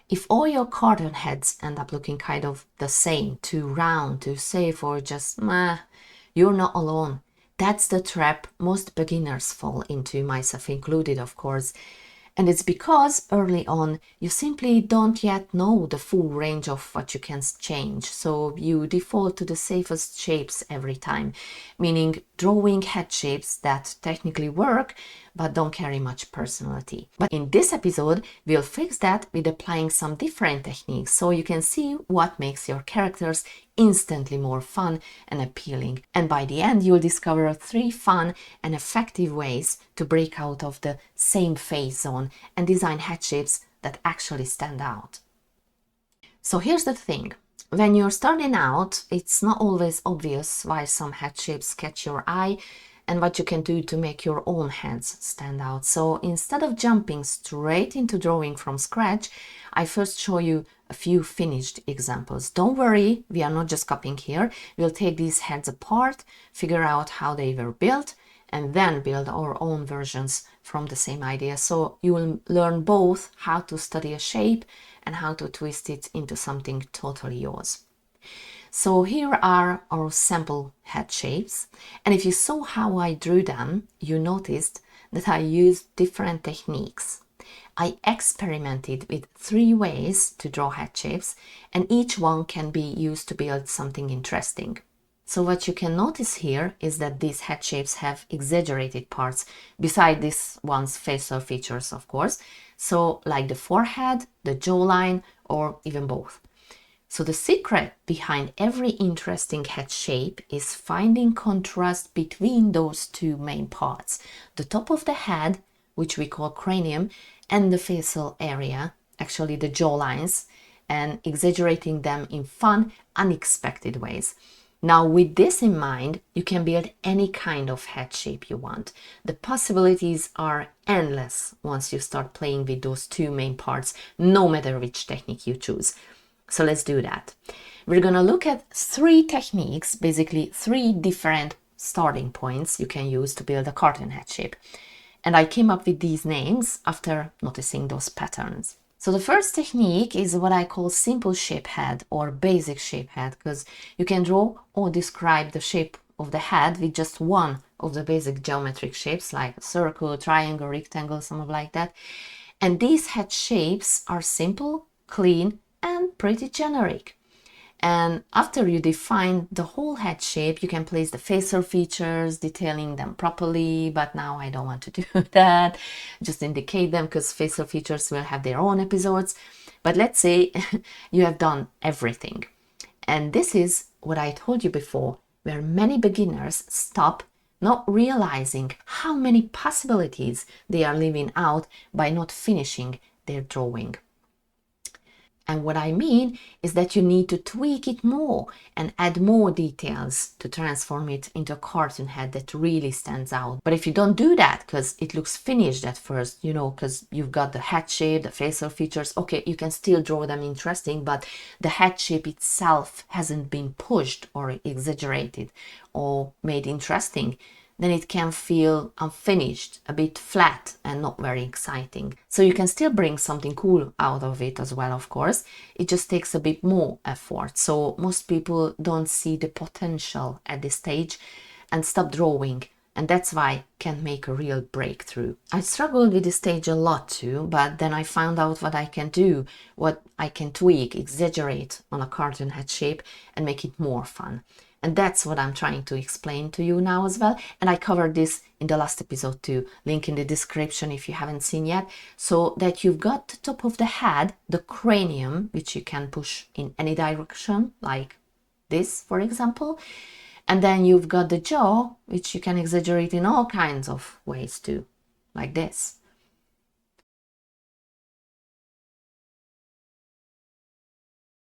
If all your cartoon heads end up looking kind of the same, too round, too safe, or just meh, you're not alone. That's the trap most beginners fall into, myself included, of course. And it's because early on you simply don't yet know the full range of what you can change, so you default to the safest shapes every time, meaning drawing head shapes that technically work but don't carry much personality. But in this episode, we'll fix that with applying some different techniques so you can see what makes your characters instantly more fun and appealing. And by the end, you'll discover 3 fun and effective ways to break out of the same face zone and design head shapes that actually stand out. So here's the thing. When you're starting out, it's not always obvious why some head shapes catch your eye and what you can do to make your own heads stand out. So instead of jumping straight into drawing from scratch, I first show you a few finished examples. Don't worry, we are not just copying here. We'll take these heads apart, figure out how they were built, and then build our own versions from the same idea. So you will learn both how to study a shape and how to twist it into something totally yours. So here are our sample head shapes, and if you saw how I drew them, you noticed that I used different techniques. I experimented with 3 ways to draw head shapes, and each one can be used to build something interesting. So what you can notice here is that these head shapes have exaggerated parts, beside this one's facial features, of course, so like the forehead, the jawline, or even both. So the secret behind every interesting head shape is finding contrast between those 2 main parts, the top of the head, which we call cranium, and the facial area, actually the jawlines, and exaggerating them in fun, unexpected ways. Now, with this in mind, you can build any kind of head shape you want. The possibilities are endless once you start playing with those 2 main parts, no matter which technique you choose. So let's do that. We're gonna look at 3 techniques, basically 3 different starting points you can use to build a cartoon head shape. And I came up with these names after noticing those patterns. So the first technique is what I call simple shape head or basic shape head, because you can draw or describe the shape of the head with just one of the basic geometric shapes like a circle, triangle, rectangle, something like that. And these head shapes are simple, clean, and pretty generic. And after you define the whole head shape, you can place the facial features, detailing them properly, but now I don't want to do that, just indicate them because facial features will have their own episodes. But let's say you have done everything. And this is what I told you before, where many beginners stop, not realizing how many possibilities they are leaving out by not finishing their drawing. And what I mean is that you need to tweak it more and add more details to transform it into a cartoon head that really stands out. But if you don't do that because it looks finished at first, because you've got the head shape, the facial features, okay, you can still draw them interesting, but the head shape itself hasn't been pushed or exaggerated or made interesting, then it can feel unfinished, a bit flat and not very exciting. So you can still bring something cool out of it as well, of course. It just takes a bit more effort. So most people don't see the potential at this stage and stop drawing. And that's why it can make a real breakthrough. I struggled with this stage a lot too, but then I found out what I can do, what I can tweak, exaggerate on a cartoon head shape and make it more fun. And that's what I'm trying to explain to you now as well. And I covered this in the last episode too. Link in the description if you haven't seen yet. So that you've got the top of the head, the cranium, which you can push in any direction, like this, for example. And then you've got the jaw, which you can exaggerate in all kinds of ways too, like this.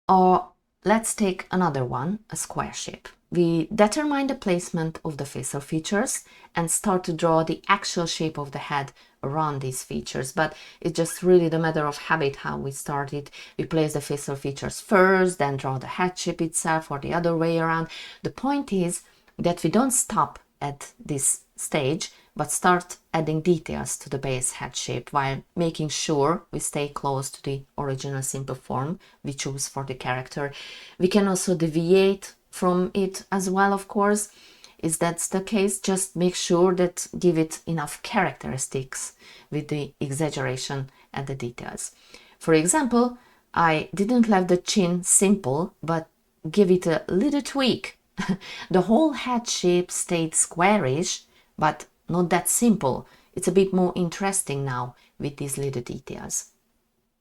Or let's take another one, a square shape. We determine the placement of the facial features and start to draw the actual shape of the head around these features. But it's just really the matter of habit how we start it. We place the facial features first, then draw the head shape itself, or the other way around. The point is that we don't stop at this stage, but start adding details to the base head shape while making sure we stay close to the original simple form we choose for the character. We can also deviate from it as well, of course. If that's the case, just make sure that give it enough characteristics with the exaggeration and the details. For example, I didn't leave the chin simple, but give it a little tweak. The whole head shape stayed squarish, but not that simple. It's a bit more interesting now with these little details.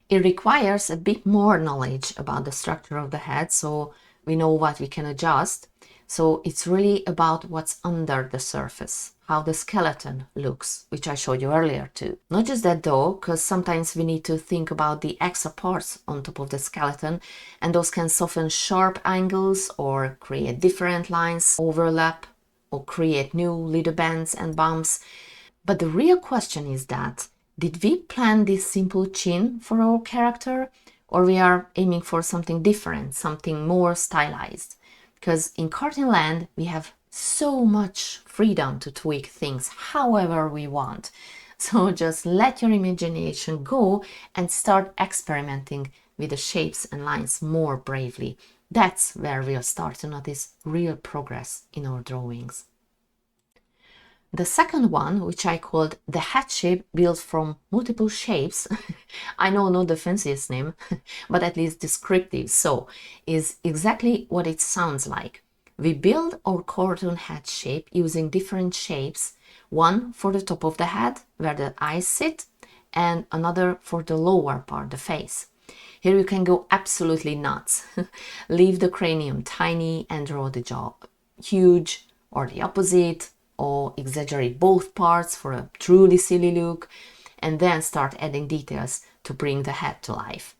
It requires a bit more knowledge about the structure of the head, so we know what we can adjust. So it's really about what's under the surface, how the skeleton looks, which I showed you earlier too. Not just that though, because sometimes we need to think about the extra parts on top of the skeleton, and those can soften sharp angles or create different lines, overlap, or create new little bends and bumps. But the real question is that, did we plan this simple chin for our character, or we are aiming for something different, something more stylized? Because in cartoon land, we have so much freedom to tweak things however we want. So just let your imagination go and start experimenting with the shapes and lines more bravely. That's where we'll start to notice real progress in our drawings. The second one, which I called the head shape built from multiple shapes, I know not the fanciest name, but at least descriptive, so is exactly what it sounds like. We build our cartoon head shape using different shapes, one for the top of the head, where the eyes sit, and another for the lower part, the face. Here you can go absolutely nuts. Leave the cranium tiny and draw the jaw huge, or the opposite, or exaggerate both parts for a truly silly look, and then start adding details to bring the head to life.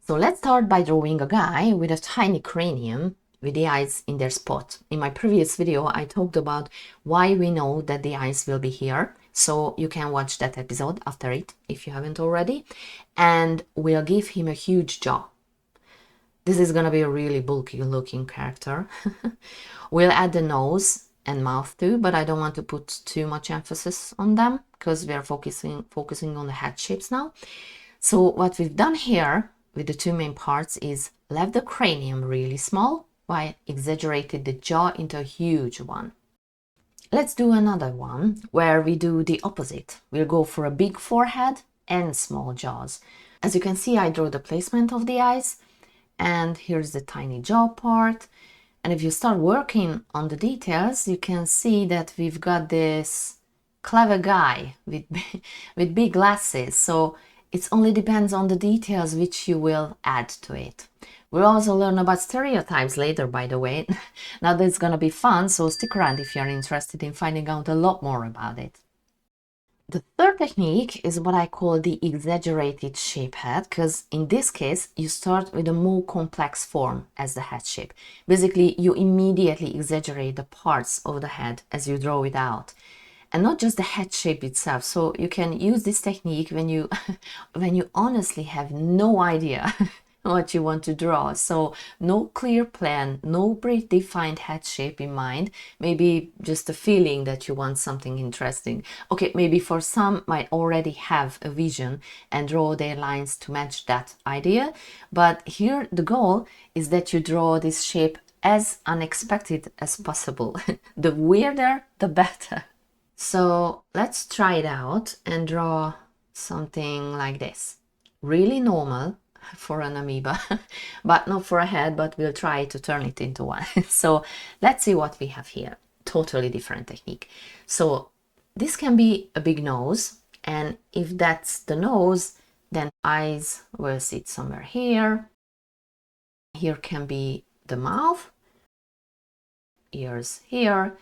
So let's start by drawing a guy with a tiny cranium with the eyes in their spot. In my previous video, I talked about why we know that the eyes will be here, so you can watch that episode after it if you haven't already, and we'll give him a huge jaw. This is gonna be a really bulky looking character. We'll add the nose and mouth too, but I don't want to put too much emphasis on them because we are focusing on the head shapes now. So what we've done here with the two main parts is left the cranium really small while exaggerated the jaw into a huge one. Let's do another one where we do the opposite. We'll go for a big forehead and small jaws. As you can see, I draw the placement of the eyes, and here's the tiny jaw part. And if you start working on the details, you can see that we've got this clever guy with, with big glasses. So it only depends on the details which you will add to it. We'll also learn about stereotypes later, by the way. Now that's gonna be fun, so stick around if you're interested in finding out a lot more about it. The third technique is what I call the exaggerated shape head, because in this case, you start with a more complex form as the head shape. Basically, you immediately exaggerate the parts of the head as you draw it out, and not just the head shape itself. So you can use this technique when you when you honestly have no idea what you want to draw. So no clear plan, no predefined head shape in mind, maybe just a feeling that you want something interesting. Okay, maybe for some might already have a vision and draw their lines to match that idea, but here the goal is that you draw this shape as unexpected as possible. The weirder, the better. So let's try it out and draw something like this. Really normal for an amoeba, but not for a head, but we'll try to turn it into one. So let's see what we have here. Totally different technique. So this can be a big nose, and if that's the nose, then eyes will sit somewhere here. Here can be the mouth, ears here,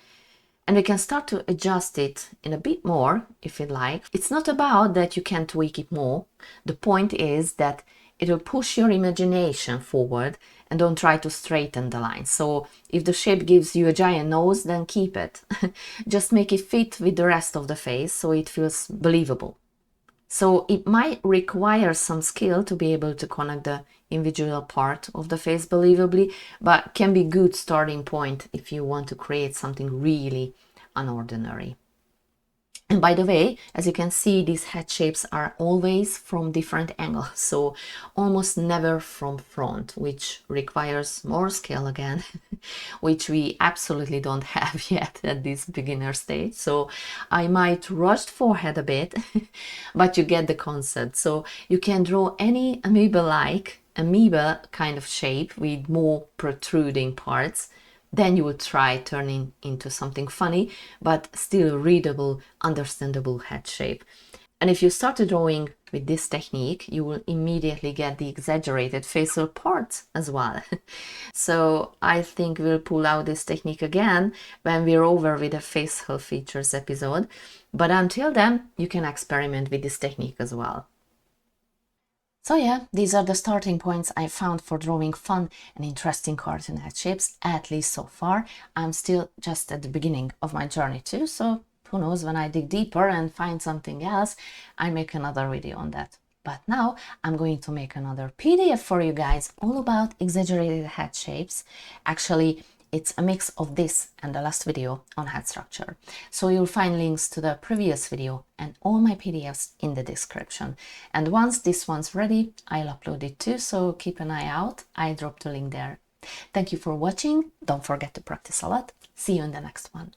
and we can start to adjust it in a bit more if you like. It's not about that you can tweak it more. The point is that it will push your imagination forward, and don't try to straighten the line. So if the shape gives you a giant nose, then keep it. Just make it fit with the rest of the face so it feels believable. So it might require some skill to be able to connect the individual part of the face believably, but can be good starting point if you want to create something really unordinary. And by the way, as you can see, these head shapes are always from different angles, so almost never from front, which requires more skill again, which we absolutely don't have yet at this beginner stage. So I might rush forehead a bit, but you get the concept. So you can draw any amoeba kind of shape with more protruding parts. Then you would try turning into something funny, but still readable, understandable head shape. And if you start drawing with this technique, you will immediately get the exaggerated facial parts as well. So I think we'll pull out this technique again when we're over with the facial features episode. But until then, you can experiment with this technique as well. So yeah, these are the starting points I found for drawing fun and interesting cartoon head shapes, at least so far. I'm still just at the beginning of my journey too, so who knows, when I dig deeper and find something else, I make another video on that. But now I'm going to make another PDF for you guys all about exaggerated head shapes. Actually, it's a mix of this and the last video on head structure. So you'll find links to the previous video and all my PDFs in the description. And once this one's ready, I'll upload it too, so keep an eye out. I dropped the link there. Thank you for watching. Don't forget to practice a lot. See you in the next one.